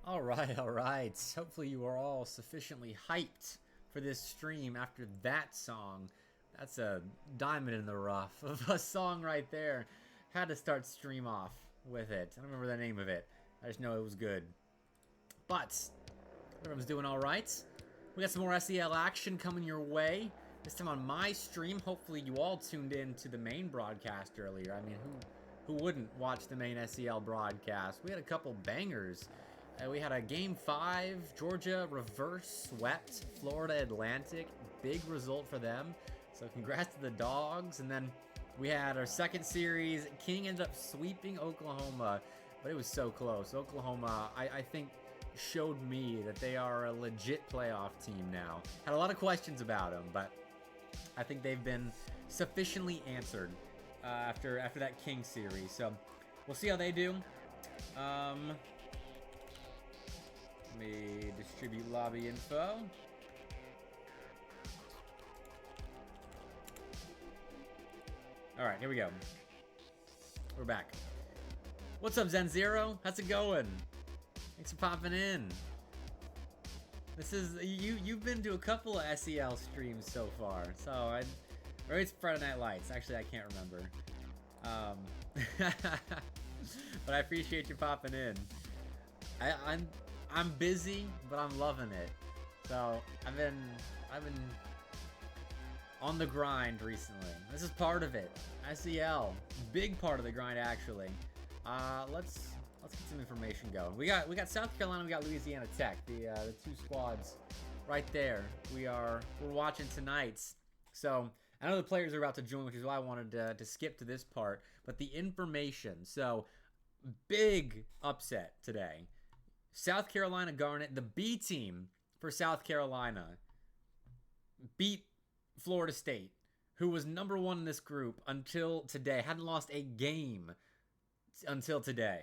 All right, all right. Hopefully you are all sufficiently hyped for this stream after that song. That's a diamond in the rough of a song right there. Had to start stream off with it. I don't remember the name of it. I just know it was good. But everyone's doing all right. We got some more SEL action coming your way. This time on my stream. Hopefully you all tuned in to the main broadcast earlier. I mean, who wouldn't watch the main SEL broadcast? We had a couple bangers. We had a Game 5, Georgia reverse swept Florida Atlantic. Big result for them. So congrats to the Dogs. And then we had our second series. King ended up sweeping Oklahoma, but it was so close. Oklahoma, I think, showed me that they are a legit playoff team now. Had a lot of questions about them, but I think they've been sufficiently answered after that King series. So we'll see how they do. Let me distribute lobby info. All right, here we go. We're back. What's up, Zen Zero? How's it going? Thanks for popping in. This is you've been to a couple of SEL streams so far. So or it's Friday Night Lights. Actually, I can't remember. But I appreciate you popping in. I'm busy, but I'm loving it. So I've been on the grind recently. This is part of it. SEL, big part of the grind actually. Let's get some information going. We got South Carolina, we got Louisiana Tech, the two squads right there. We're watching tonight's. So I know the players are about to join, which is why I wanted to skip to this part. But the information. So big upset today. South Carolina Garnet, the B team for South Carolina, beat Florida State, who was number one in this group until today. Hadn't lost a game until today.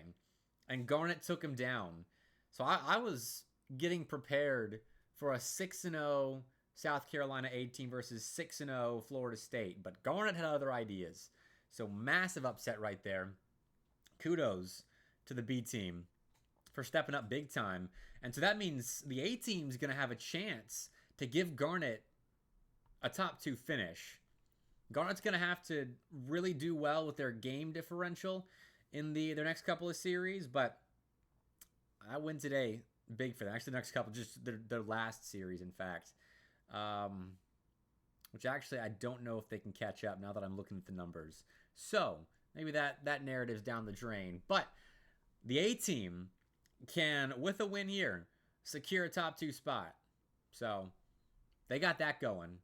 And Garnet took him down. So I was getting prepared for a 6-0 South Carolina A team versus 6-0 Florida State. But Garnet had other ideas. So massive upset right there. Kudos to the B team for stepping up big time. And so that means the A team's going to have a chance to give Garnet a top 2 finish. Garnet's going to have to really do well with their game differential in their next couple of series, but I win today big for them. Actually, the next couple, just their last series, in fact. Which actually I don't know if they can catch up now that I'm looking at the numbers. So maybe that narrative's down the drain. But the A team can, with a win here, secure a top 2 spot. So they got that going.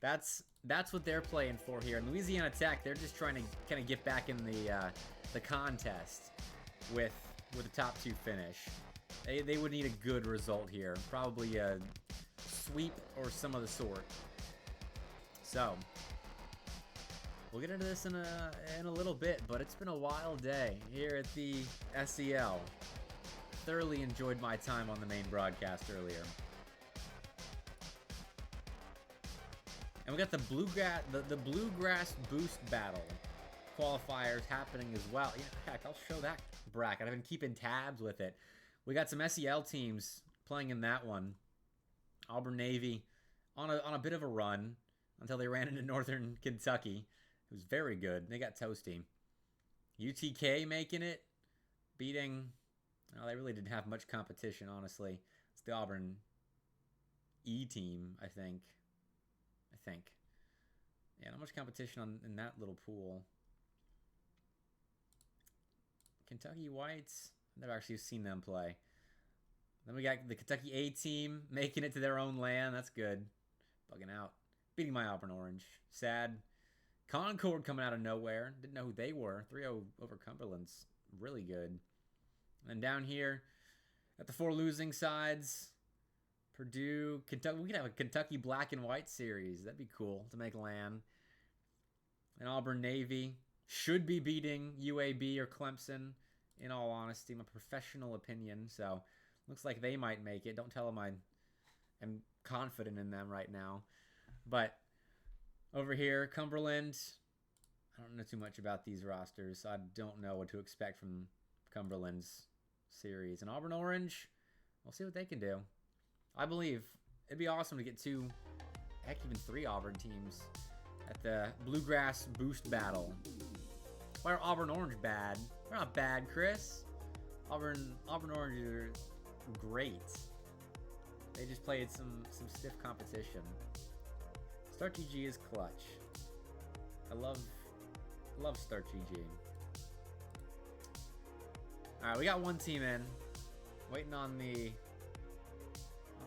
That's what they're playing for here. And Louisiana Tech, they're just trying to kind of get back in the contest with a top 2 finish. They would need a good result here, probably a sweep or some of the sort. So we'll get into this in a little bit, but it's been a wild day here at the SEL. Thoroughly enjoyed my time on the main broadcast earlier. And we got the Bluegrass Boost Battle qualifiers happening as well. Yeah, heck, I'll show that bracket. I've been keeping tabs with it. We got some SEL teams playing in that one. Auburn Navy on a bit of a run until they ran into Northern Kentucky. It was very good. They got toasty. UTK making it, beating. Oh, they really didn't have much competition, honestly. It's the Auburn E team, I think. Yeah, not much competition in that little pool. Kentucky Whites, I've never actually seen them play. Then we got the Kentucky A team making it to their own land. That's good. Bugging out. Beating my Auburn Orange. Sad. Concord coming out of nowhere. Didn't know who they were. 3-0 over Cumberland's really good. And down here at the 4 losing sides, Purdue, Kentucky. We could have a Kentucky black and white series. That'd be cool to make land. And Auburn Navy should be beating UAB or Clemson, in all honesty, my professional opinion. So looks like they might make it. Don't tell them I am confident in them right now. But over here, Cumberland, I don't know too much about these rosters, so I don't know what to expect from Cumberland's series. And Auburn Orange, we'll see what they can do. I believe it'd be awesome to get 2, heck, even 3 Auburn teams at the Bluegrass Boost Battle. Why are Auburn Orange bad? They're not bad, Chris. Auburn Orange are great. They just played some stiff competition. Start GG is clutch. I love Start GG. All right, we got 1 team in. Waiting on the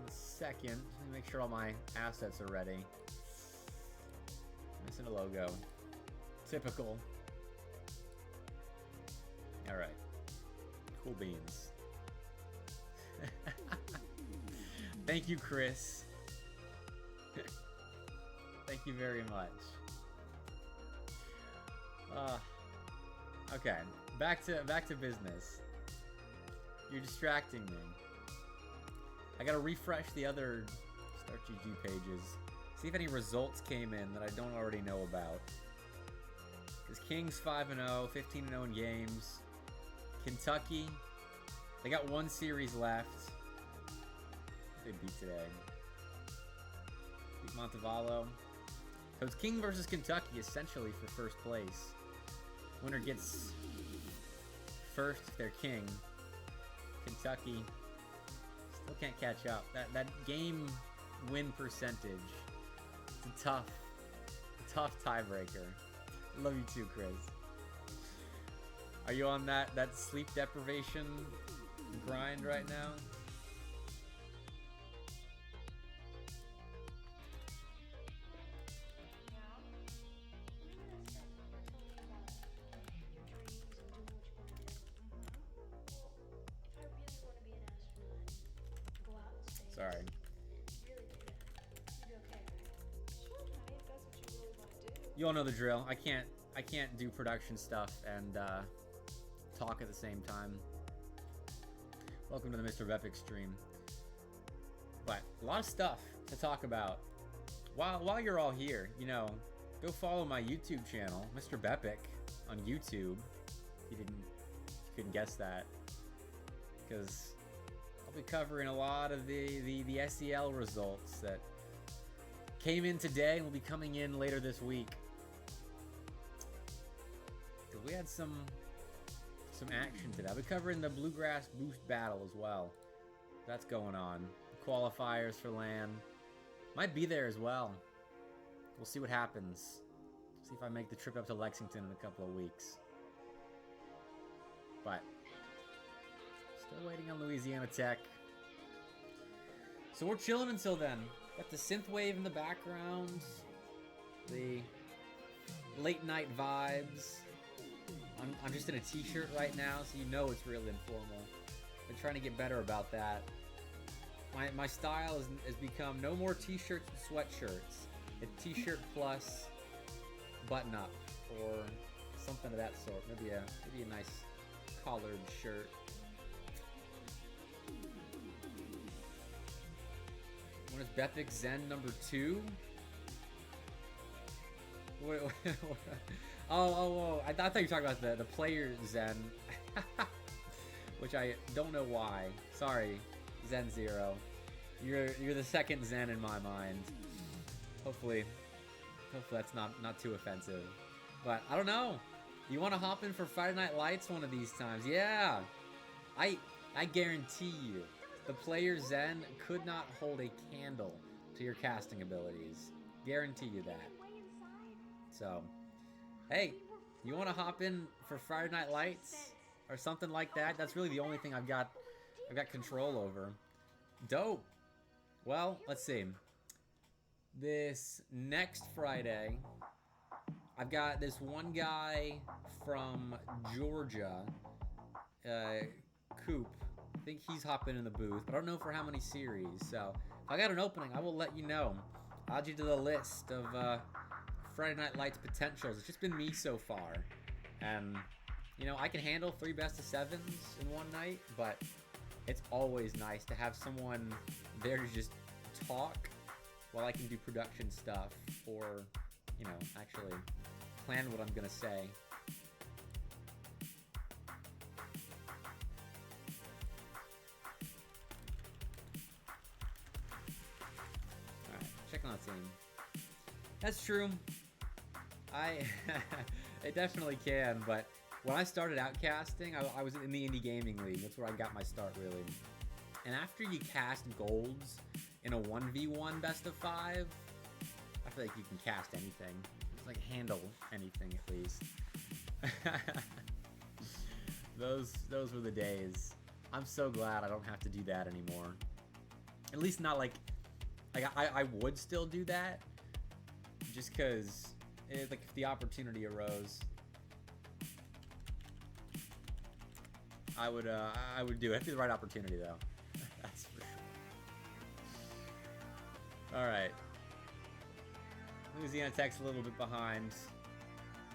second. Let me make sure all my assets are ready. Missing a logo. Typical. All right. Cool beans. Thank you, Chris. Thank you very much. Okay, back to business. You're distracting me. I gotta refresh the other Start GG pages. See if any results came in that I don't already know about. Because Kings 5-0, 15-0 in games. Kentucky, they got 1 series left. They beat today. Beat Montevallo. So it's King versus Kentucky essentially for first place. Winner gets first if they're King. Kentucky still can't catch up. That game win percentage. It's a tough tiebreaker. Love you too, Chris. Are you on that sleep deprivation grind right now? Sorry. You all know the drill. I can't do production stuff and talk at the same time. Welcome to the Mr. Bepic stream. But a lot of stuff to talk about. While you're all here, you know, go follow my YouTube channel, Mr. Bepic, on YouTube. If you couldn't guess that, because I'll be covering a lot of the SEL results that came in today and will be coming in later this week. Because we had some action today. I'll be covering the Bluegrass Boost Battle as well. That's going on. Qualifiers for LAN. Might be there as well. We'll see what happens. See if I make the trip up to Lexington in a couple of weeks. But still waiting on Louisiana Tech. So we're chilling until then. Got the synthwave in the background. The late night vibes. I'm just in a t-shirt right now, so you know it's real informal. Been trying to get better about that. My style has become no more t-shirts and sweatshirts. It's t-shirt plus button up or something of that sort. Maybe a nice collared shirt. When is Bepic Zen number 2? Wait. Oh! I thought you were talking about the player Zen, which I don't know why. Sorry, Zen Zero. You're the second Zen in my mind. Hopefully that's not too offensive. But I don't know. You want to hop in for Friday Night Lights one of these times? Yeah. I guarantee you, the player Zen could not hold a candle to your casting abilities. Guarantee you that. So, hey, you want to hop in for Friday Night Lights or something like that? That's really the only thing I've got control over. Dope. Well, let's see. This next Friday, I've got this one guy from Georgia, Coop. I think he's hopping in the booth, but I don't know for how many series. So if I got an opening, I will let you know. I'll add you to the list of Friday Night Lights potentials. It's just been me so far, and you know I can handle 3 best of 7s in one night, but it's always nice to have someone there to just talk while I can do production stuff or, you know, actually plan what I'm gonna say. astronaut team. That's true. It definitely can, but when I started out casting, I was in the Indie Gaming League. That's where I got my start, really. And after you cast golds in a 1v1 best of 5, I feel like you can cast anything. It's like handle anything at least. Those were the days. I'm so glad I don't have to do that anymore. At least not like I would still do that, just because like if the opportunity arose, I would do it. It'd be the right opportunity though. That's for sure. All right. Louisiana Tech's a little bit behind.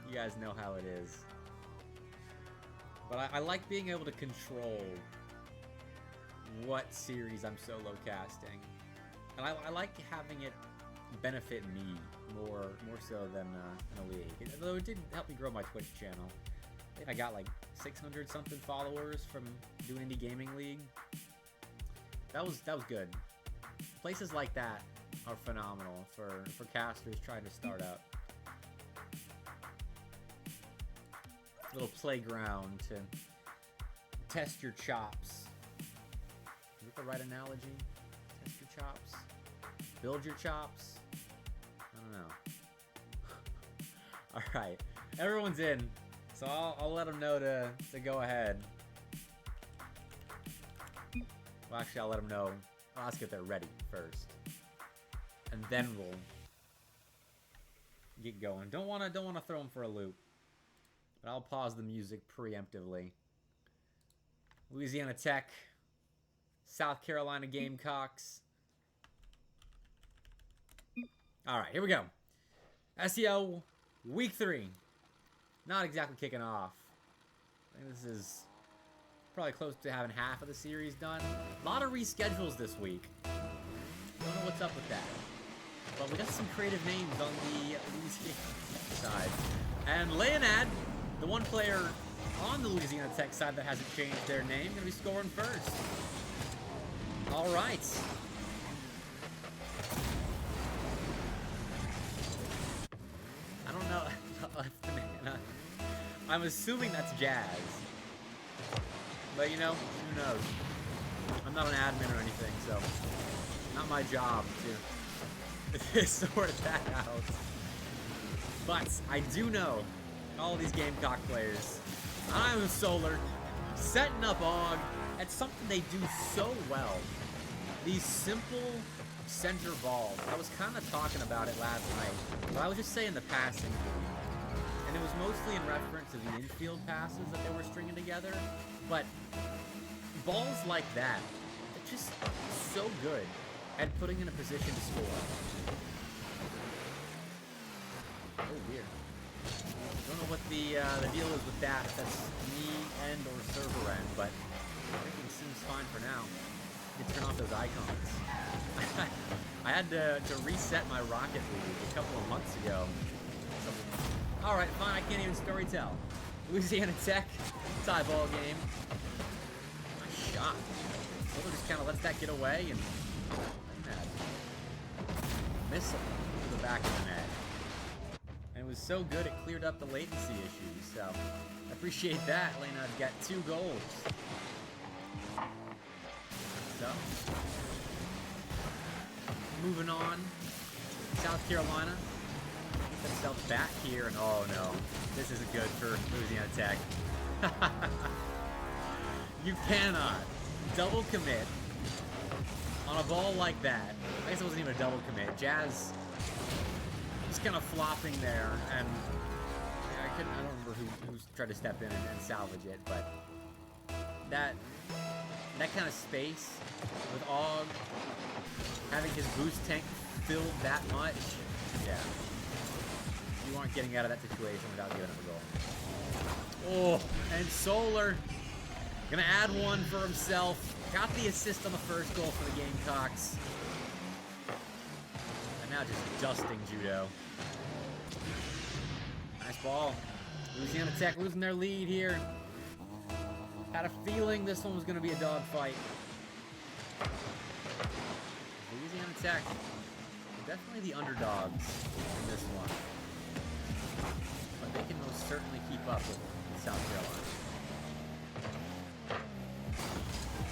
You guys know how it is. But I like being able to control what series I'm solo casting. And I like having it benefit me more so than a league. Although it did help me grow my Twitch channel. I think I got like 600 something followers from doing Indie Gaming League. That was good. Places like that are phenomenal for casters trying to start out. Little playground to test your chops. Is that the right analogy? Test your chops? Build your chops? I don't know. Alright. Everyone's in. So I'll let them know to go ahead. Well, actually, I'll let them know. I'll ask if they're ready first. And then we'll get going. Don't wanna throw them for a loop. But I'll pause the music preemptively. Louisiana Tech, South Carolina Gamecocks. All right, here we go. SEL Week 3. Not exactly kicking off. I think this is probably close to having half of the series done. A lot of reschedules this week. Don't know what's up with that. But we got some creative names on the Louisiana side. And Leonad, the one player on the Louisiana Tech side that hasn't changed their name, going to be scoring first. All right. I don't know. I'm assuming that's Jazz. But, you know, who knows? I'm not an admin or anything, so not my job to sort that out. But I do know all these Gamecock players. I'm Solar, setting up Og. It's something they do so well. These simple center balls. I was kind of talking about it last night, but I was just saying the passing game. And it was mostly in reference to the infield passes that they were stringing together. But balls like that, they're just so good at putting in a position to score. Oh, weird. Don't know what the deal is with that. If that's me end or server end, but everything seems fine for now. You can turn off those icons. I had to reset my Rocket League a couple of months ago. So, all right, fine. I can't even story tell. Louisiana Tech tie ball game. Nice shot. Solar just kind of lets that get away and missile to the back of the net. And it was so good it cleared up the latency issues. So I appreciate that. Lena got 2 goals. So moving on, South Carolina gets themselves back here, and oh no, this isn't good for Louisiana Tech. You cannot double commit on a ball like that. I guess it wasn't even a double commit. Jazz just kind of flopping there, and yeah, I don't remember who tried to step in and salvage it, but that kind of space with Og having his boost tank filled that much, yeah, you aren't getting out of that situation without giving him a goal. Oh, and Solar gonna add one for himself. Got the assist on the first goal for the Gamecocks. And now just dusting Judo. Nice ball. Louisiana Tech losing their lead here. Had a feeling this one was going to be a dogfight. Louisiana Tech definitely the underdogs in this one. But they can most certainly keep up with South Carolina.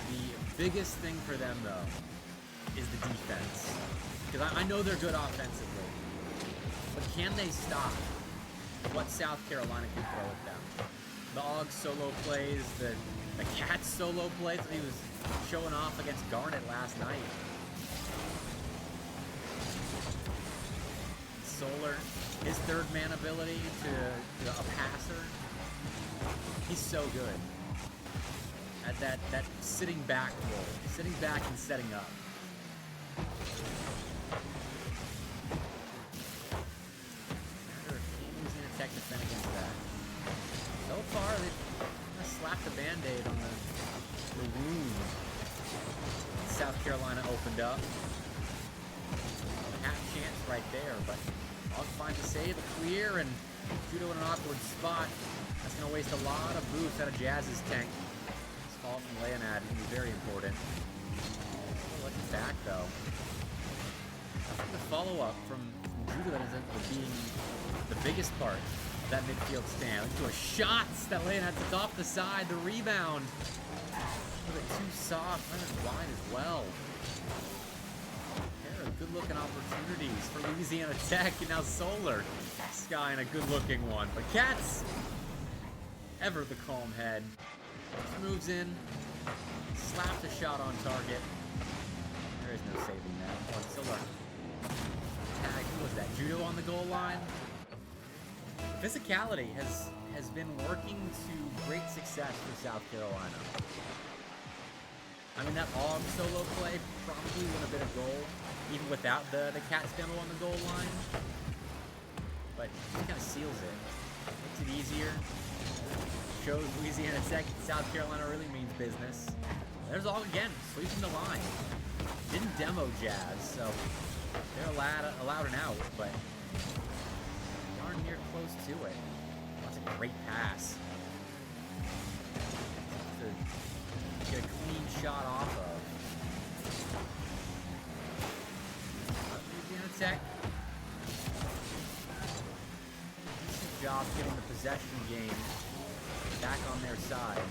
The biggest thing for them, though, is the defense. Because I know they're good offensively. But can they stop what South Carolina can throw at them? The Og solo plays, the Cats solo plays that he was showing off against Garnet last night. Solar, his third man ability to a passer. He's so good at that sitting back role, sitting back and setting up. Matter of teams in a tech defend against that. So far, they've kind of slapped a band-aid on the wound South Carolina opened up. Half chance right there, but Og finds a save, a clear, and Judo in an awkward spot. That's going to waste a lot of boost out of Jazz's tank. This fall from Leonad is going to be very important. Looking back, though. I think the follow-up from Judo ends up being the biggest part of that midfield stand. Look to a shot that Leonad took off the side. The rebound. A little bit too soft. Kind of wide as well. Good-looking opportunities for Louisiana Tech, and now Solar skying a good-looking one. But Cats, ever the calm head, just moves in, slapped a shot on target. There is no saving that. Oh, Solar tag. Who was that? Judo on the goal line. Physicality has been working to great success for South Carolina. I mean, that Og solo play probably won a bit of goal, even without the Cats demo on the goal line. But it kind of seals it. Makes it easier. Shows Louisiana Tech South Carolina really means business. There's Og again, sweeping the line. Didn't demo Jazz, so they're allowed an out, but darn near close to it. That's a great pass. Get a clean shot off of. Louisiana Tech. Decent job getting the possession game back on their side.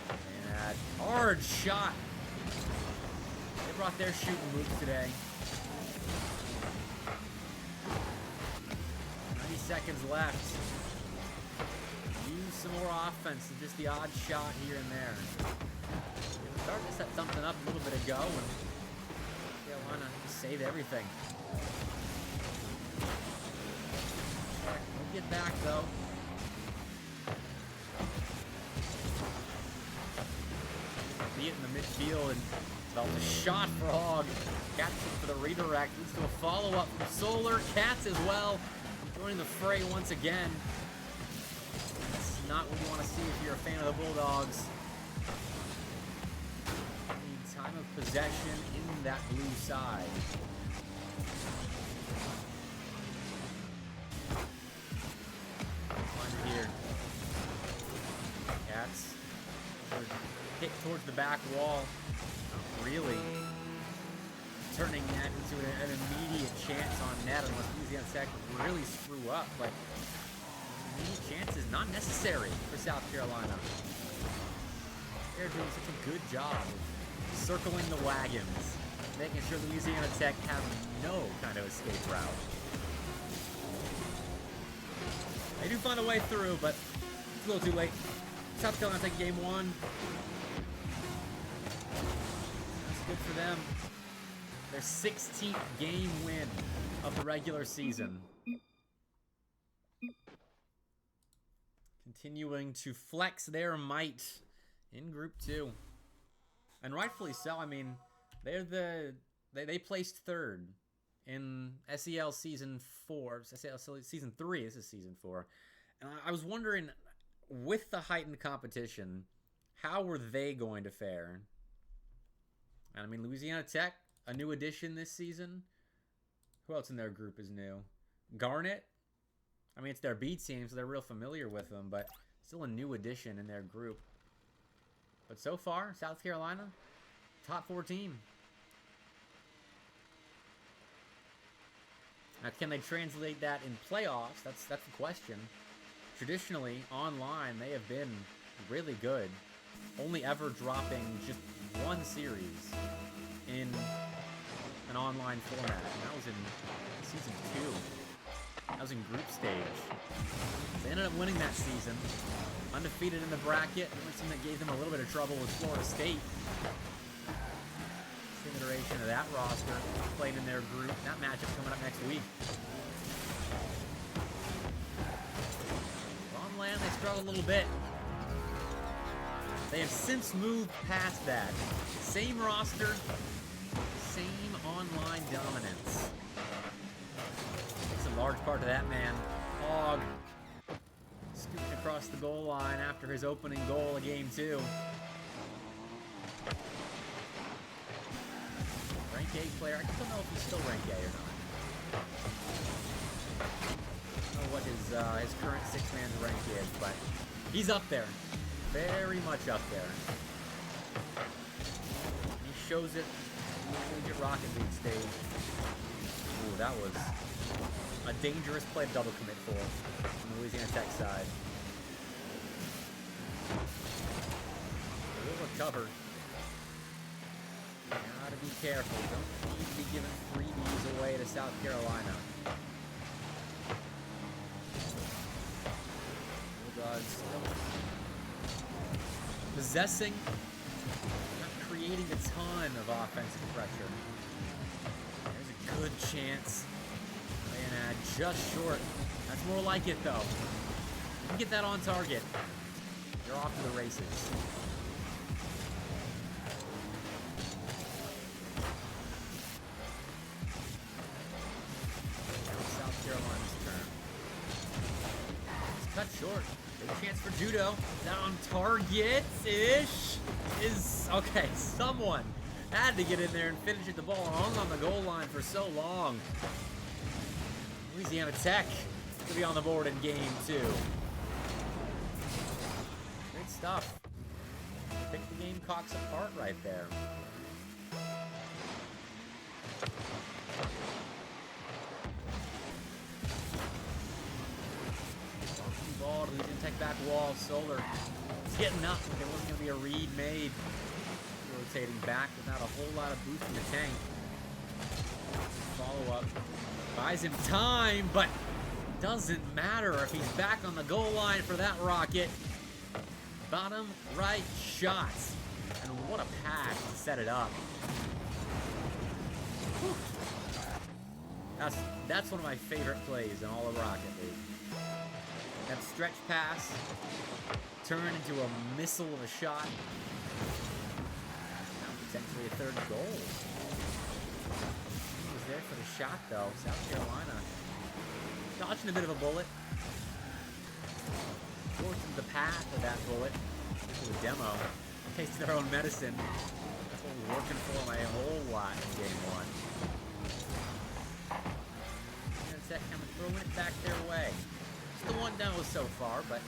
And a hard shot. They brought their shooting moves today. 90 seconds left. Use some more offense than just the odd shot here and there. They were starting to set something up a little bit ago, and Carolina just saved everything. We'll get back, though. Be it in the midfield, and developed a shot for Og. Cats for the redirect. Leads to a follow-up from Solar. Cats as well, joining the fray once again. Not what you want to see if you're a fan of the Bulldogs. Need time of possession in that blue side. Find it here. Cats hit towards the back wall. Not really. Turning that into an immediate chance on net unless Louisiana Tech really screw up. But immediate chances not necessary for South Carolina. They're doing such a good job of circling the wagons, making sure Louisiana Tech have no kind of escape route. They do find a way through, but it's a little too late. South Carolina take game one. That's good for them. Their 16th game win of the regular season. Continuing to flex their might in Group 2. And rightfully so. I mean, they placed third in SEL Season 4. SEL Season 3. This is Season 4. And I was wondering, with the heightened competition, how were they going to fare? And I mean, Louisiana Tech, a new addition this season. Who else in their group is new? Garnet. I mean, it's their B team, so they're real familiar with them, but still a new addition in their group. But so far, South Carolina, top 4 team. Now, can they translate that in playoffs? That's the question. Traditionally, online, they have been really good, only ever dropping just 1 series in an online format, and that was in Season 2. That was in group stage. They ended up winning that season, undefeated in the bracket. The only team that gave them a little bit of trouble was Florida State. Same iteration of that roster played in their group. That matchup coming up next week. On land, they struggled a little bit. They have since moved past that. Same roster, same online dominance. Takes a large part of that man. Hog scooting across the goal line after his opening goal of Game 2. Rank A player. I don't know if he's still rank A or not. I don't know what his current 6-man rank is, but he's up there. Very much up there. He shows it in the Rocket League stage. Ooh, that was a dangerous play to double commit for on the Louisiana Tech side. We'll recover. Gotta be careful. Don't need to be giving freebies away to South Carolina. Bulldogs still possessing, not creating a ton of offensive pressure. There's a good chance. And just short. That's more like it, though. You can get that on target. You're off to the races. South Carolina's turn. It's cut short. Big chance for Judo. That on target-ish is... Okay, someone had to get in there and finish it. The ball hung on the goal line for so long. Louisiana Tech to be on the board in Game 2. Great stuff. Pick the Gamecocks apart right there. Ball to Louisiana Tech back wall. Solar. It's getting up, but there wasn't going to be a read made. Rotating back without a whole lot of boost in the tank. Follow up. Buys him time, but doesn't matter if he's back on the goal line for that rocket. Bottom right shots. And what a pass to set it up. Whew. That's one of my favorite plays in all of Rocket League. That stretch pass turned into a missile of a shot. Now potentially a 3rd goal. He was there for the shot, though. South Carolina dodging a bit of a bullet. Forcing the path of that bullet into a demo. Tasting their own medicine. That's what we're working for my whole lot in Game 1. And Tech coming throwing it back their way. The 1 demo so far, but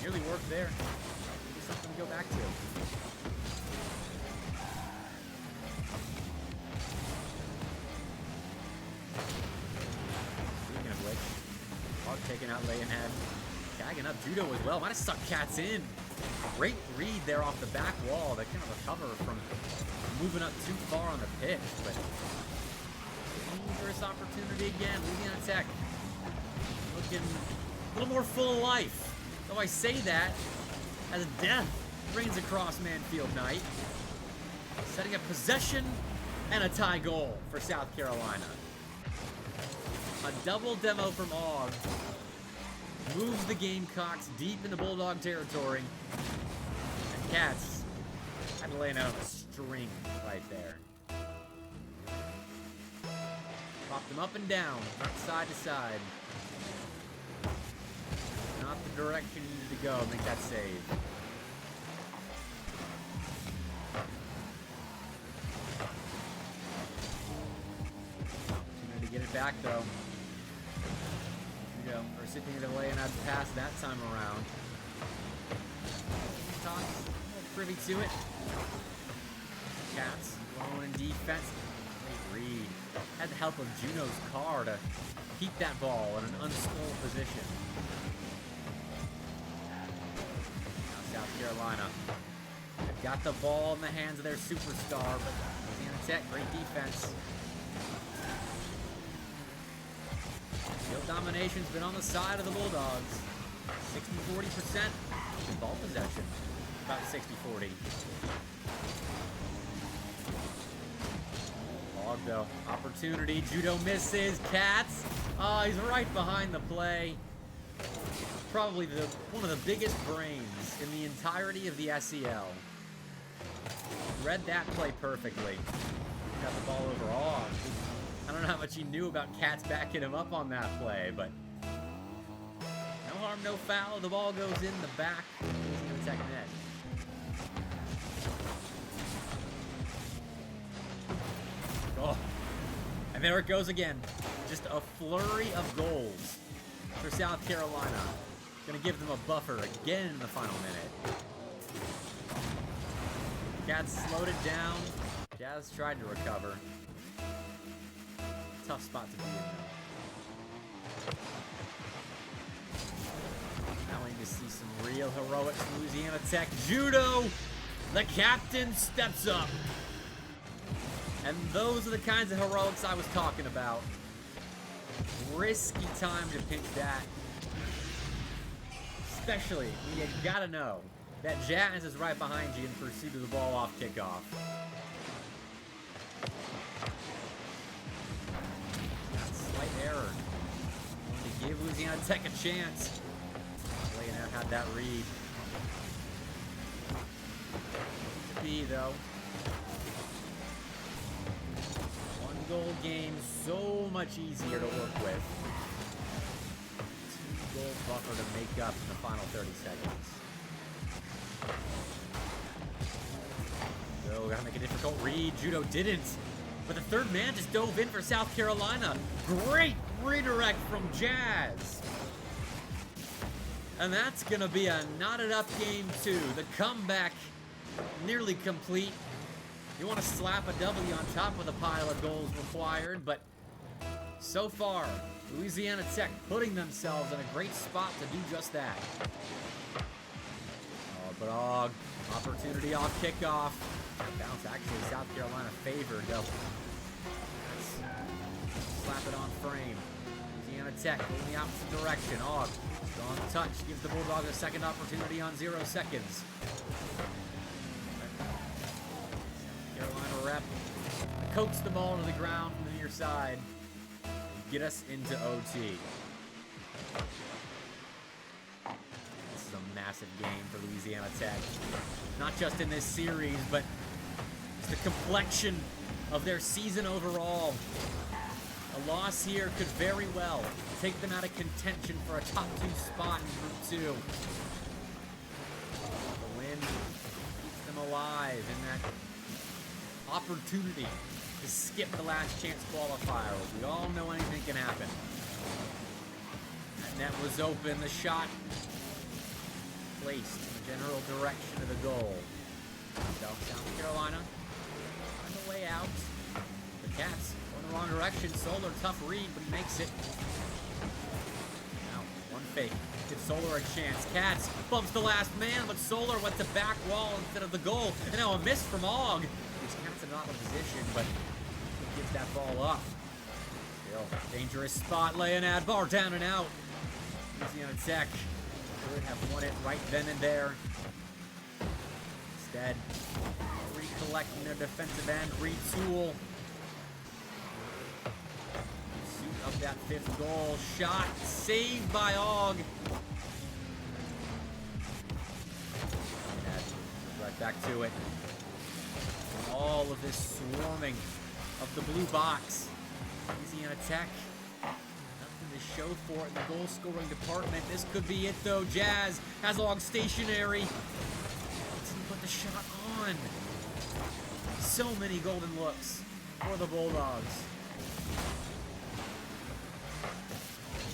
nearly worked there. Maybe something to go back to. Speaking of which, Hog taking out Leyenhead, tagging up Judo as well. Might have sucked Cats in. Great read there off the back wall. They kind of recover from moving up too far on the pitch, but dangerous opportunity again. Louisiana Tech looking a little more full of life. Though I say that as death reigns across Manfield Night. Setting up possession and a tie goal for South Carolina. A double demo from Og moves the Gamecocks deep into Bulldog territory. And Cats had to lay out a string right there. Popped them up and down, not side to side. Not the direction you needed to go. Make that save. Opportunity to get it back, though. Here we go. Recipient of the lay-in pass that time around. Talks, privy to it. Cats alone in defense. Great read. Had the help of Juno's car to keep that ball in an unscrolled position. Now South Carolina. They've got the ball in the hands of their superstar, but Louisiana Tech, great defense. Field domination's been on the side of the Bulldogs. 60-40% ball possession. About 60-40. Hog though. Opportunity. Judo misses. Cats. Oh, he's right behind the play. Probably one of the biggest brains in the entirety of the SEL. Read that play perfectly. Got the ball over Hog. I don't know how much he knew about Cats backing him up on that play, but no harm, no foul. The ball goes in the back. Louisiana Tech net. Oh, and there it goes again. Just a flurry of goals for South Carolina. Gonna give them a buffer again in the final minute. Cats slowed it down. Jazz tried to recover. Tough spot to be in though. Now we need to see some real heroics from Louisiana Tech. Judo! The captain steps up. And those are the kinds of heroics I was talking about. Risky time to pinch that. Especially when you gotta know that Jazz is right behind you in pursuit of the ball off kickoff. Slight error. To give Louisiana Tech a chance. Leonard had that read. To be though. One goal game, so much easier to work with. 2-goal buffer to make up in the final 30 seconds. So, gotta make a difficult read. Judo didn't. But the third man just dove in for South Carolina. Great redirect from Jazz. And that's gonna be a knotted up game too. The comeback nearly complete. You want to slap a W on top of the pile of goals required, but so far, Louisiana Tech putting themselves in a great spot to do just that. Oh, but opportunity off kickoff. Bounce actually South Carolina favored though. Slap it on frame. Louisiana Tech going the opposite direction. Og, strong touch, gives the Bulldogs a second opportunity on 0 seconds. Carolina rep coax the ball to the ground from the near side. Get us into OT. This is a massive game for Louisiana Tech. Not just in this series, but it's the complexion of their season overall. A loss here could very well take them out of contention for a top 2 spot in Group 2. The win keeps them alive in that opportunity to skip the last chance qualifier. We all know anything can happen. That net was open. The shot placed in the general direction of the goal. South Carolina on the way out. The Cats going the wrong direction. Solar, tough read, but he makes it. Now, one fake. Gives Solar a chance. Cats bumps the last man, but Solar went to back wall instead of the goal. And now a miss from Og. Cats in an awkward position, but he gives that ball up. Still, dangerous spot. Leonard, bar down and out. Louisiana Tech could have won it right then and there. Instead, recollecting their defensive end, retool. Pursuit of that 5th goal. Shot saved by Og. Right back to it. All of this swarming of the blue box. Louisiana Tech, nothing to show for it in the goal-scoring department. This could be it, though. Jazz has Og stationary. Didn't put the shot on. So many golden looks for the Bulldogs.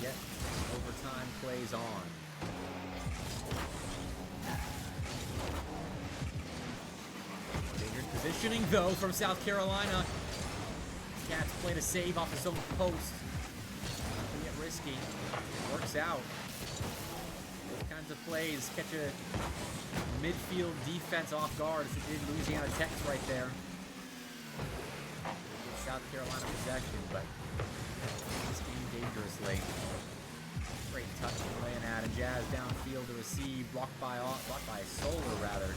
Yet, overtime plays on. Positioning, though, from South Carolina. Cats played a save off his own post. Not to get risky. It works out. Those kinds of plays catch a midfield defense off guard, as it did Louisiana Tech's right there. South Carolina possession, but this game dangerously. Great touch from laying out, and Jazz downfield to receive, blocked by Solar rather.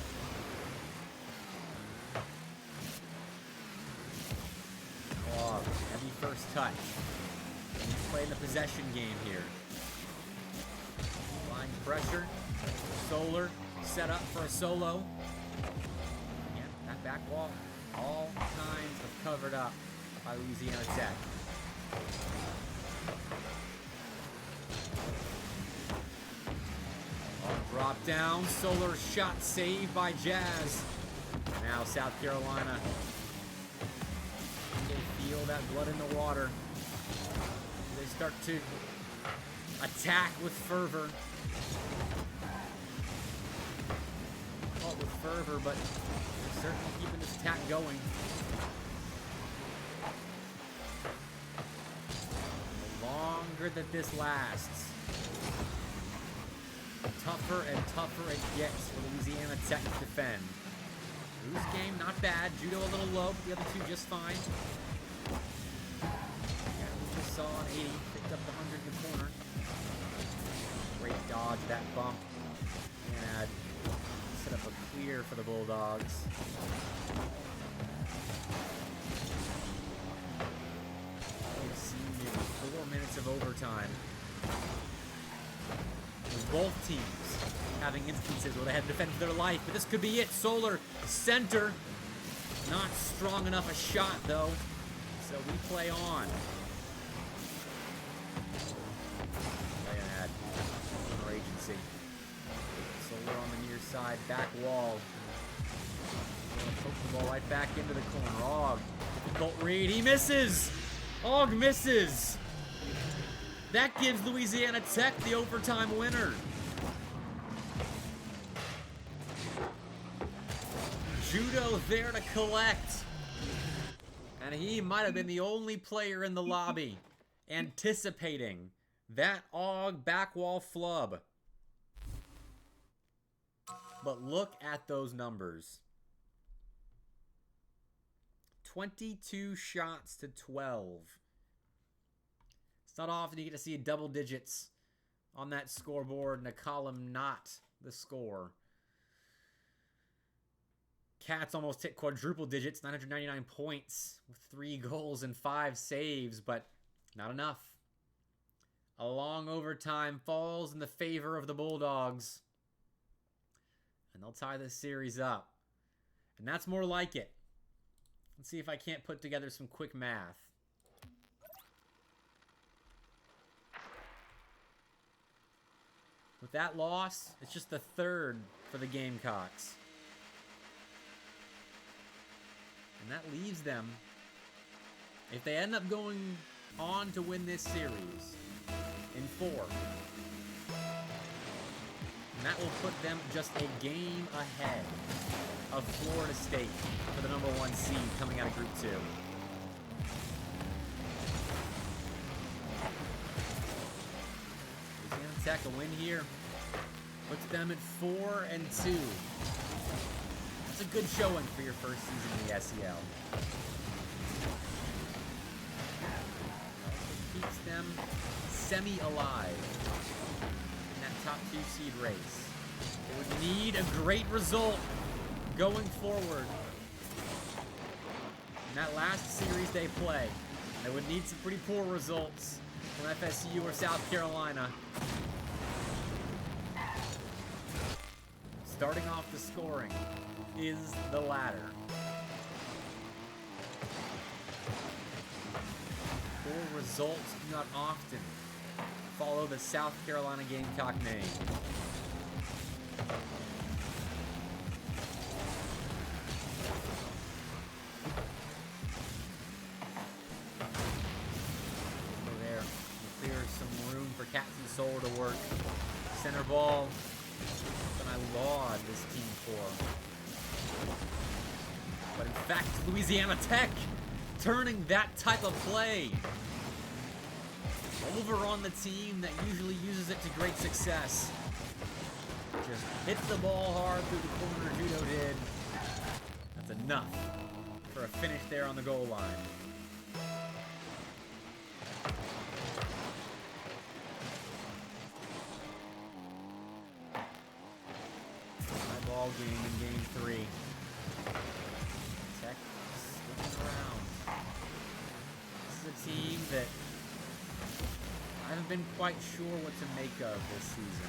Oh, heavy first touch. He's playing the possession game here. Applying pressure. Solar set up for a solo. Yeah, that back wall, all kinds of covered up by Louisiana Tech. Drop down, Solar shot saved by Jazz. Now South Carolina. They feel that blood in the water. They start to attack with fervor. Well, with fervor, but they're certainly keeping this attack going. The longer that this lasts, the tougher and tougher it gets for Louisiana Tech to defend. Loose game, not bad. Judo a little low, but the other two just fine. Yeah, we just saw an 80, picked up the 100 in the corner. Great dodge, that bump. And set up a clear for the Bulldogs. We've seen nearly 4 minutes of overtime. With both teams having instances where they had to defend for their life, but this could be it. Solar, center. Not strong enough a shot, though. So we play on. Corner agency. Solar on the near side, back wall. Poke the ball right back into the corner. Og, difficult read. He misses. Og misses. That gives Louisiana Tech the overtime winner. Judo there to collect. And he might have been the only player in the lobby anticipating that Og back wall flub. But look at those numbers. 22 shots to 12. It's not often you get to see double digits on that scoreboard and a column not the score. Cats almost hit quadruple digits, 999 points with 3 goals and 5 saves, but not enough. A long overtime falls in the favor of the Bulldogs. And they'll tie this series up. And that's more like it. Let's see if I can't put together some quick math. With that loss, it's just the 3rd for the Gamecocks. And that leaves them, if they end up going on to win this series, in 4. And that will put them just a game ahead of Florida State for the #1 seed coming out of Group 2. Louisiana Tech, a win here puts them at 4-2. That's a good showing for your first season in the SEL. Also keeps them semi-alive in that top 2 seed race. They would need a great result going forward. In that last series they play, they would need some pretty poor results from FSU or South Carolina. Starting off the scoring is the latter. Poor results do not often follow the South Carolina Gamecock name. Over there, clear some room for Cats and Soul to work. Center ball. And I laud this team for. But in fact, Louisiana Tech turning that type of play over on the team that usually uses it to great success. Just hit the ball hard through the corner, Judo did. That's enough for a finish there on the goal line. High ball game in game 3. Tech sticking around. This is a team that I haven't been quite sure what to make of this season.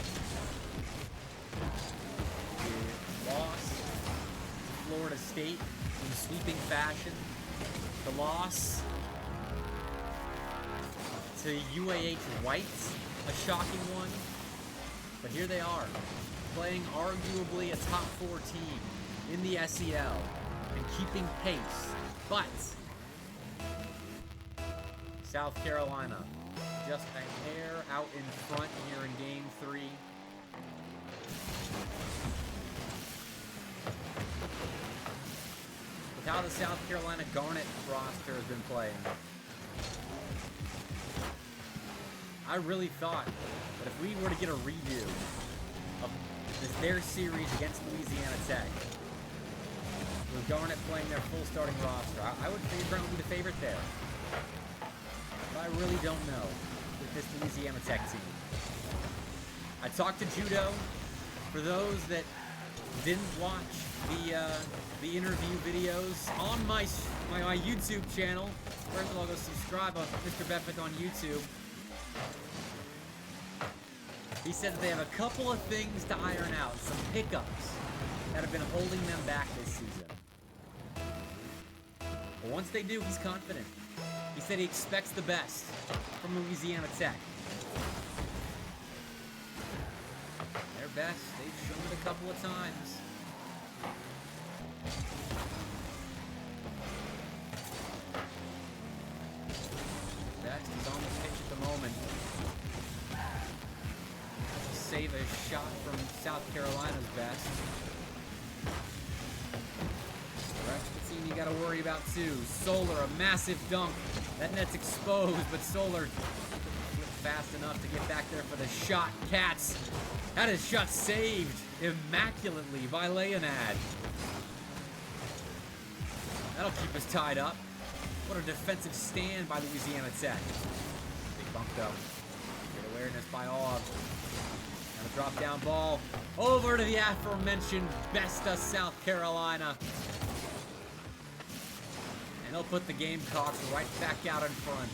The loss to Florida State in sweeping fashion. The loss to UAH White, a shocking one. But here they are, playing arguably a top 4 team in the SEL and keeping pace. But South Carolina just a hair out in front here in game 3. With how the South Carolina Garnet roster has been playing, I really thought that if we were to get a redo of their series against Louisiana Tech, with Garnet playing their full starting roster, I would figure Garnet would be the favorite there. But I really don't know with this Louisiana Tech team. I talked to Judo. For those that didn't watch the interview videos on my YouTube channel, first of all, go subscribe on Mr. Bedford on YouTube. He said that they have a couple of things to iron out, some hiccups that have been holding them back this season. But once they do, he's confident. He said he expects the best from Louisiana Tech. Their best, they've shown it a couple of times. Best is on the pitch at the moment. Save a shot from South Carolina's best. The rest of the team you got to worry about too. Solar, a massive dunk. That net's exposed, but Solar flipped fast enough to get back there for the shot. Cats had his shot saved immaculately by Leonad. That'll keep us tied up. What a defensive stand by Louisiana Tech. Big bump though. Good awareness by Aug. And a drop down ball over to the aforementioned best of South Carolina. And he'll put the Gamecocks right back out in front.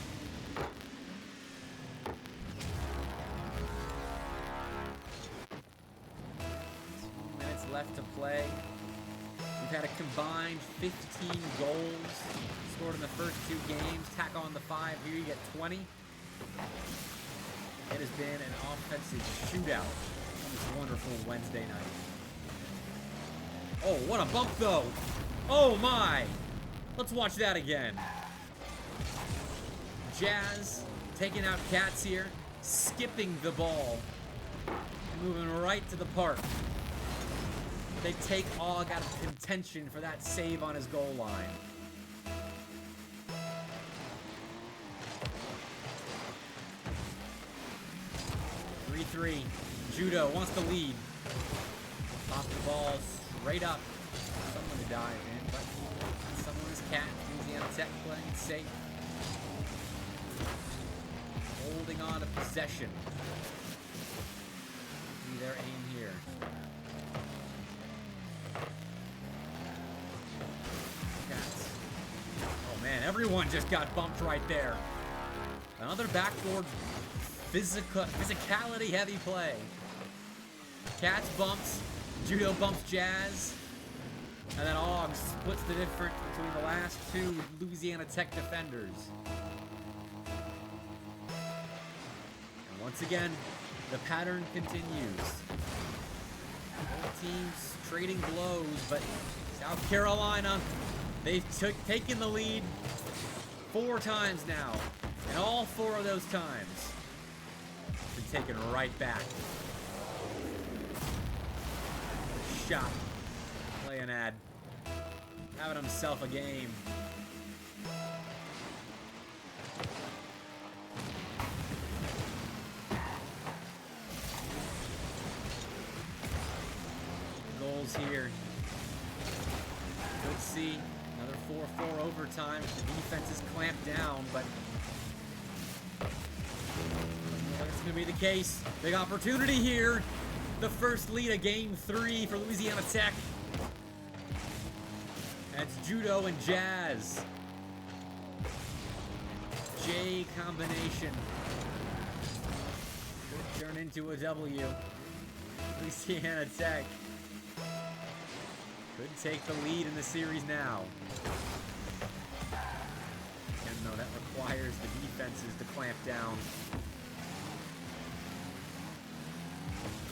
2 minutes left to play. We've had a combined 15 goals scored in the first 2 games. Tack on the 5 here, you get 20. It has been an offensive shootout on this wonderful Wednesday night. Oh, what a bump though! Oh my! Let's watch that again. Jazz taking out Cats here, skipping the ball, and moving right to the park. They take Aug out of contention for that save on his goal line. Three. Judo wants to lead. Pop the ball straight up. Someone to dive in, but someone is Cat. Louisiana Tech playing safe. Holding on to possession. See their aim here. Cats. Oh man, everyone just got bumped right there. Another backboard physicality heavy play. Cats bumps, Judo bumps Jazz, and then Aug splits the difference between the last 2 Louisiana Tech defenders. And once again, the pattern continues. Both teams trading blows, but South Carolina, they've taken the lead 4 times now, and all 4 of those times taken right back. The shot. Play an ad. having himself a game. Goals here. Let's see. Another 4-4 overtime. The defense is clamped down, but that's going to be the case. Big opportunity here. The first lead of Game 3 for Louisiana Tech. That's Judo and Jazz. J combination. Could turn into a W. Louisiana Tech could take the lead in the series now. And though that requires the defenses to clamp down.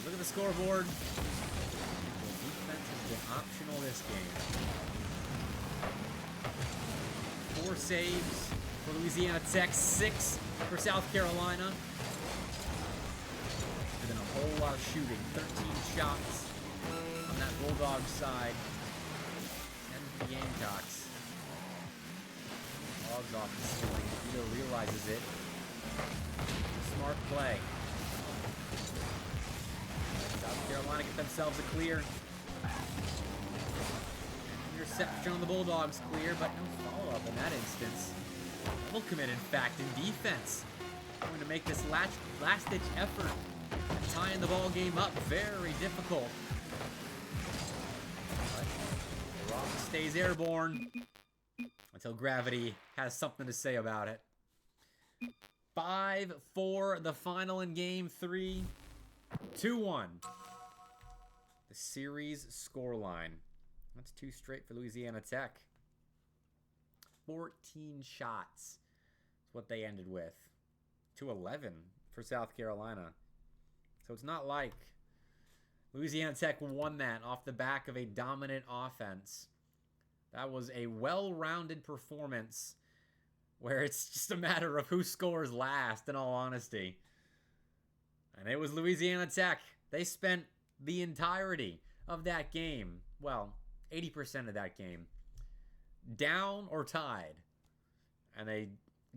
Look at the scoreboard. The defense has been optional this game. 4 saves for Louisiana Tech, 6 for South Carolina. And then a whole lot of shooting. 13 shots on that Bulldog side. 10 for the Gamecocks. Dogs off the ceiling. Vito realizes it. Smart play. South Carolina get themselves a clear. Interception on the Bulldogs clear, but no follow-up in that instance. Double commit, in fact, in defense. Going to make this last-ditch effort and tying the ball game up very difficult. But the rock stays airborne until gravity has something to say about it. 5-4, the final in Game 3. 2-1. The series scoreline. That's 2 straight for Louisiana Tech. 14 shots is what they ended with. To 11 for South Carolina. So it's not like Louisiana Tech won that off the back of a dominant offense. That was a well-rounded performance where it's just a matter of who scores last, in all honesty. And it was Louisiana Tech. They spent the entirety of that game, well, 80% of that game, down or tied. And they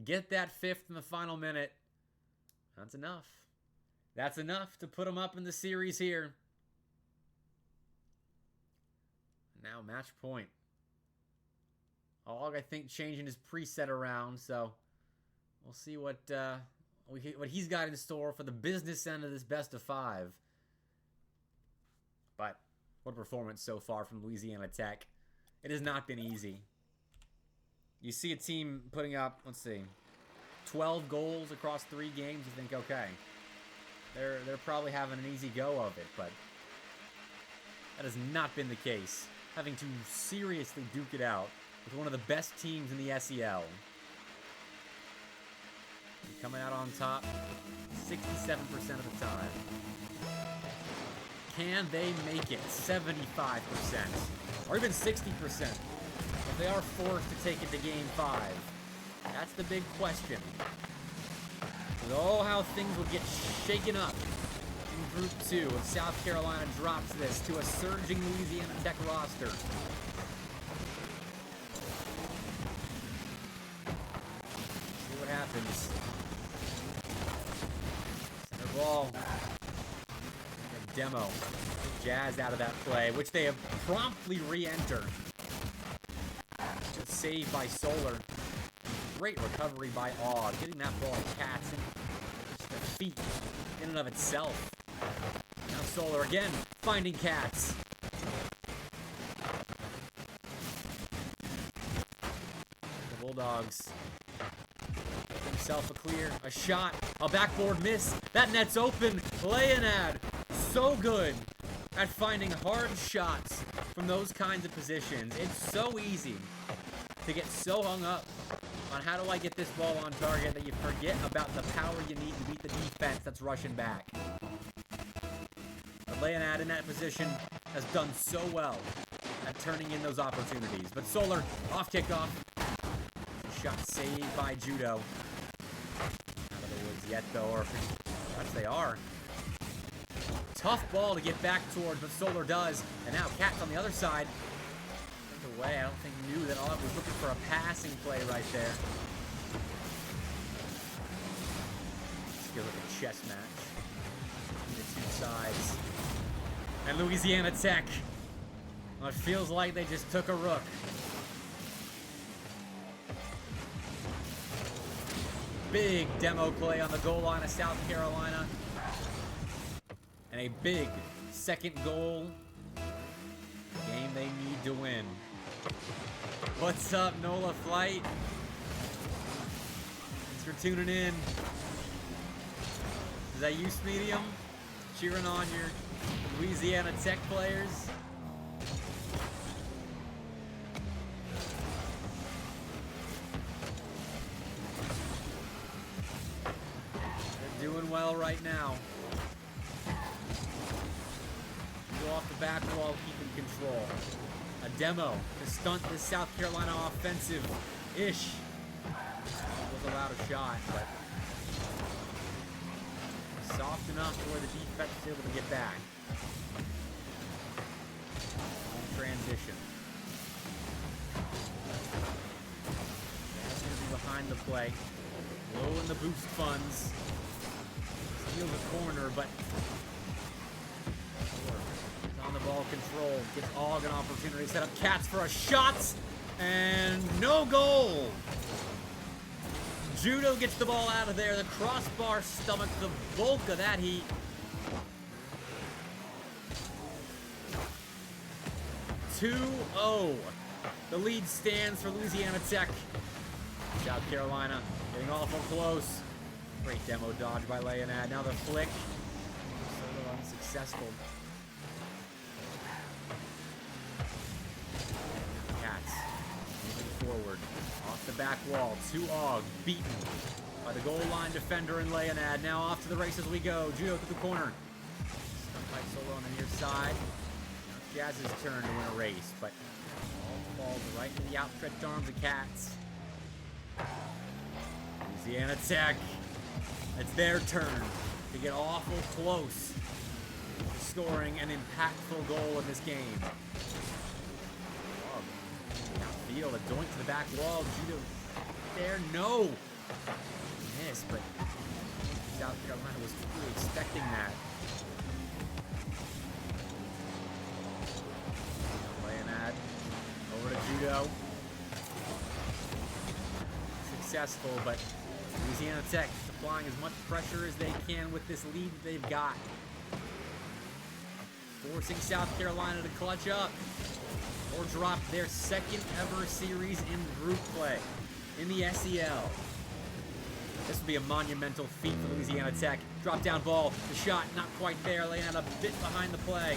get that 5th in the final minute. That's enough. That's enough to put them up in the series here. Now match point. Og, I think, changing his preset around, so we'll see what he's got in store for the business end of this best of 5. But what a performance so far from Louisiana Tech. It has not been easy. You see a team putting up, let's see, 12 goals across 3 games, you think, okay, they're probably having an easy go of it, but that has not been the case. Having to seriously duke it out with one of the best teams in the SEL. And coming out on top 67% of the time. Can they make it 75%? Or even 60%? If they are forced to take it to Game 5? That's the big question. With all how things will get shaken up in Group 2 if South Carolina drops this to a surging Louisiana Tech roster. See what happens. Center ball. A demo. Jazz out of that play, which they have promptly re-enter. Good save by Solar. Great recovery by Og. Getting that ball to Katz and just a feat in and of itself. Now Solar again, finding Katz. The Bulldogs. Give himself a clear, a shot, a backboard miss. That net's open. Leonad, so good at finding hard shots from those kinds of positions. It's so easy to get so hung up on how do I get this ball on target that you forget about the power you need to beat the defense that's rushing back. But Leonad in that position has done so well at turning in those opportunities. But Solar, off kickoff. Shot saved by Judo. Not out of the woods yet, though, or perhaps they are. Tough ball to get back towards, but Solar does. And now Katz on the other side. To the way. I don't think knew that Ogg was looking for a passing play right there. Let's give it a chess match between the two sides. And Louisiana Tech. Well, it feels like they just took a rook. Big demo play on the goal line of South Carolina. And a big second goal. Game they need to win. What's up, NOLA Flight? Thanks for tuning in. Is that you, Medium? Cheering on your Louisiana Tech players? They're doing well right now. Go off the back wall, keeping control. A demo to stunt this South Carolina offensive-ish. Was allowed a shot, but soft enough where the defense is able to get back. On transition. That's going to be behind the play. Low in the boost funds. Steals the corner, but on the ball control. Gives Ogg an opportunity to set up Cats for a shot. And no goal. Judo gets the ball out of there. The crossbar stomachs the bulk of that heat. (2-0). The lead stands for Louisiana Tech. South Carolina getting awful close. Great demo dodge by Leonad. Now the flick. Solo unsuccessful. Cats moving forward. Off the back wall. To Ogg. Beaten by the goal line defender and Leonad. Now off to the race as we go. Judo to the corner. Stumped by Solo on the near side. Now Jazz's turn to win a race, but all falls right into the outstretched arms of Cats. Louisiana Tech. It's their turn to get awful close to scoring an impactful goal in this game. Downfield, a doink to the back wall. Judo there, no. Missed, but South Carolina was really expecting that. Leonad over to Judo. Successful, but Louisiana Tech applying as much pressure as they can with this lead that they've got. Forcing South Carolina to clutch up or drop their second ever series in group play in the SEL. This would be a monumental feat for Louisiana Tech. Drop down ball, the shot not quite there, laying out a bit behind the play.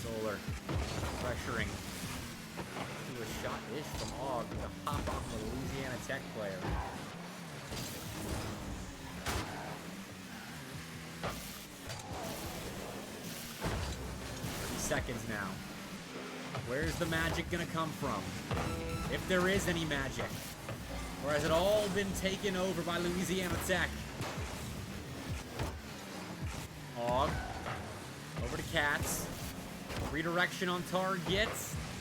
Solar pressuring. A shot-ish from Ogg with a hop off of a Louisiana Tech player. 30 seconds now. Where's the magic gonna come from? If there is any magic. Or has it all been taken over by Louisiana Tech? Ogg. Over to Cats. Redirection on target.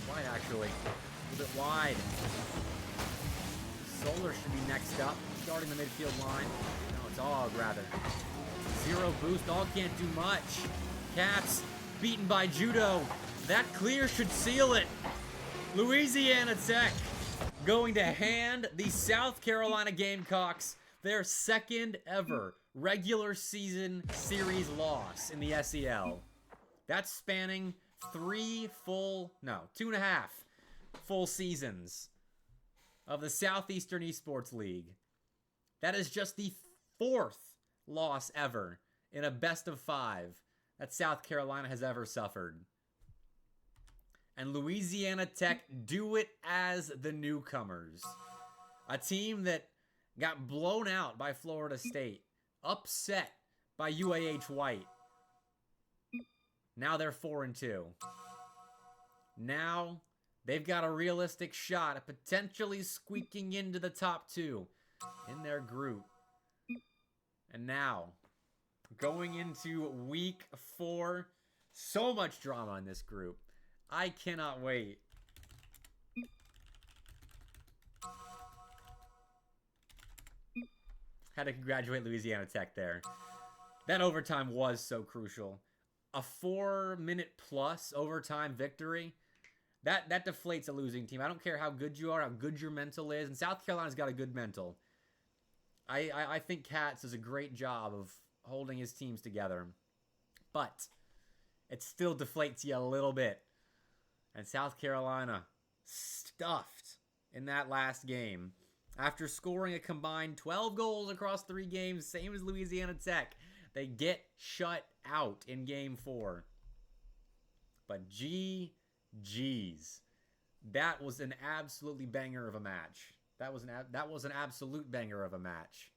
Wide actually. A little bit wide. Solar should be next up, starting the midfield line. No, it's Ogg rather. Zero boost. Ogg can't do much. Cats beaten by Judo. That clear should seal it. Louisiana Tech going to hand the South Carolina Gamecocks their second ever regular season series loss in the SEL. That's spanning 2.5 full seasons of the Southeastern Esports League. That is just the 4th loss ever in a best of 5 that South Carolina has ever suffered. And Louisiana Tech do it as the newcomers. A team that got blown out by Florida State, upset by UAH White. Now they're 4-2. Now they've got a realistic shot at potentially squeaking into the top 2 in their group. And now Going into week 4. So much drama in this group. I cannot wait. Had to congratulate Louisiana Tech there. That overtime was so crucial. A 4-minute plus overtime victory. That deflates a losing team. I don't care how good you are, how good your mental is. And South Carolina's got a good mental. I think Katz does a great job of holding his teams together. But it still deflates you a little bit. And South Carolina stuffed in that last game. After scoring a combined 12 goals across 3 games, same as Louisiana Tech, they get shut out in Game 4. But GG's. That was an absolutely banger of a match. That was an absolute banger of a match.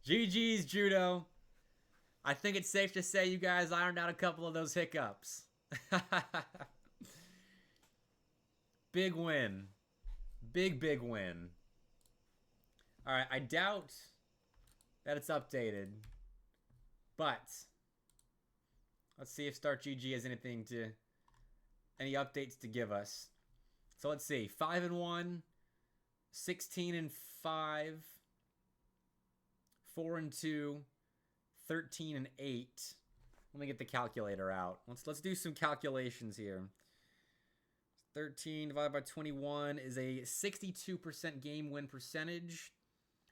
GG's, Judo. I think it's safe to say you guys ironed out a couple of those hiccups. Big win. Big win. Alright, I doubt that it's updated. But let's see if Start GG has any updates to give us. So let's see. 5-1, 16-5, 4-2, 13-8. Let me get the calculator out. Let's do some calculations here. 13 divided by 21 is a 62% game win percentage.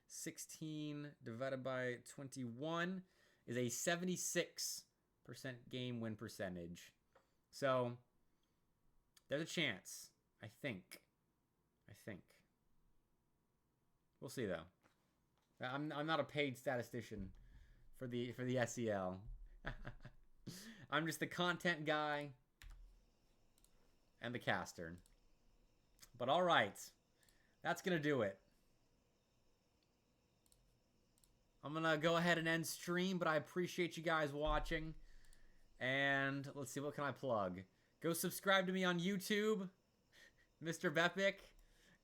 16 divided by 21 is a 76% game win percentage. So there's a chance, I think. We'll see though. I'm not a paid statistician for the SEL. I'm just the content guy and the caster. But all right, that's gonna do it. I'm gonna go ahead and end stream, but I appreciate you guys watching. And let's see, what can I plug? Go subscribe to me on YouTube, Mr. Bepic.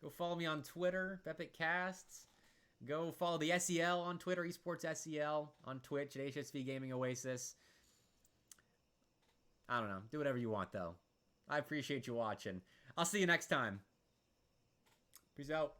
Go follow me on Twitter, BepicCasts. Go follow the SEL on Twitter, Esports SEL, on Twitch at HSV Gaming Oasis. I don't know. Do whatever you want, though. I appreciate you watching. I'll see you next time. Peace out.